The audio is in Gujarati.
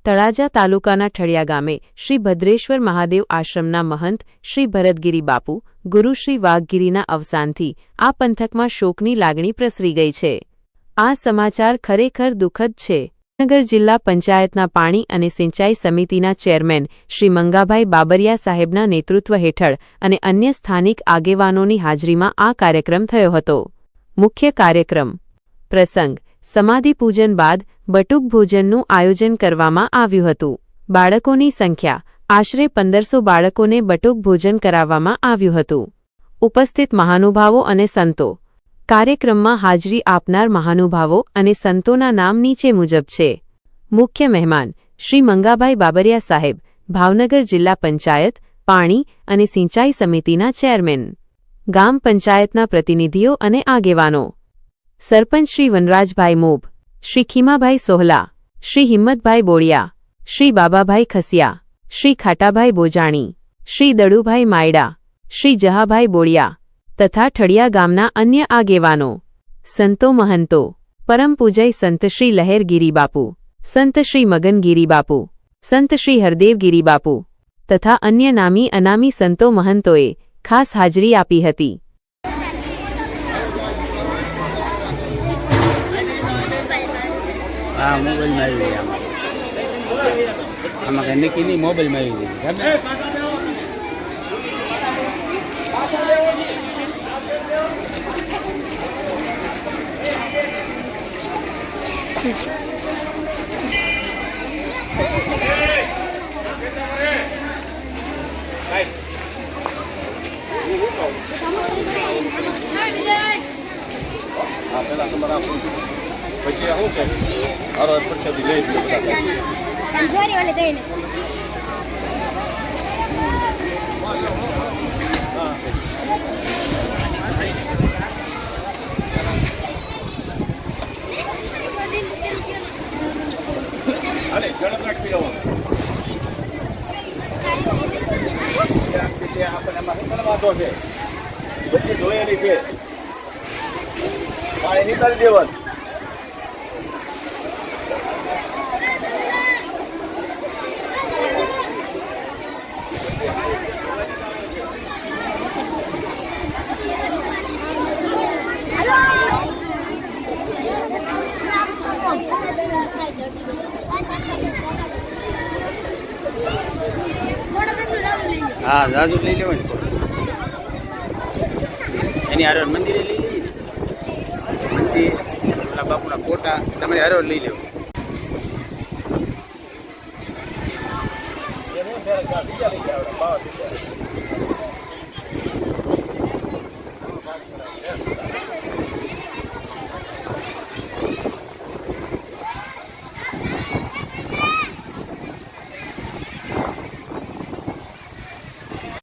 તળાજા તાલુકાના ઠળિયા ગામે શ્રી ભદ્રેશ્વર મહાદેવ આશ્રમના મહંત શ્રી ભરતગીરી બાપુ ગુરુ શ્રી વાઘગીરીના અવસાનથી આ પંથકમાં શોકની લાગણી પ્રસરી ગઈ છે। આ સમાચાર ખરેખર દુઃખદ છે। નગર જિલ્લા પંચાયતના પાણી અને સિંચાઈ સમિતિના ચેરમેન શ્રી મંગાભાઈ બાબરિયા સાહેબના નેતૃત્વ હેઠળ અને અન્ય સ્થાનિક આગેવાનોની હાજરીમાં આ કાર્યક્રમ થયો હતો। મુખ્ય કાર્યક્રમ પ્રસંગ સમાધિ પૂજન બાદ બટુક ભોજનનું આયોજન કરવામાં આવ્યું હતું। બાળકોની સંખ્યા આશરે 1500 બાળકોને બટુક ભોજન કરાવવામાં આવ્યું હતું। ઉપસ્થિત મહાનુભાવો અને સંતો। કાર્યક્રમમાં હાજરી આપનાર મહાનુભાવો અને સંતોના નામ નીચે મુજબ છે। મુખ્ય મહેમાન શ્રી મંગાભાઈ બાબરિયા સાહેબ, ભાવનગર જિલ્લા પંચાયત પાણી અને સિંચાઈ સમિતિના ચેરમેન। ગામ પંચાયતના પ્રતિનિધિઓ અને આગેવાનો। સરપંચ શ્રી વનરાજભાઈ મોબ, શ્રી ખીમાભાઈ સોહલા, શ્રી હિંમતભાઈ બોળિયા, શ્રી બાબાભાઈ ખસિયા, શ્રી ખાટાભાઈ બોજાણી, શ્રી દડુભાઈ માયડા, શ્રી જહાભાઈ બોળિયા તથા ઠળિયા ગામના અન્ય આગેવાનો, સંતો મહંતો, પરમ પૂજય સંત શ્રી લહેરગીરી બાપુ, સંત શ્રી મગનગીરી બાપુ, સંત શ્રી હરદેવગીરી બાપુ તથા અન્ય નામી અનામી સંતો મહંતોએ ખાસ હાજરી આપી હતી। हाँ मोबाइल में आई आम कहने की नहीं मोबाइल में आई પછી શું છે અરે પરસાદી લઈ જોરી વાલે દઈને અરે ઝડપ રાખી રહો આપણે એમાં શું વાંધો છે બધી ધોયેલી છે પાણી નીકાળી દેવાનું। हाँ जाजू लई ले हर मंदिर लई ली मंदिर बापूना फोटा तमे हर लई लो।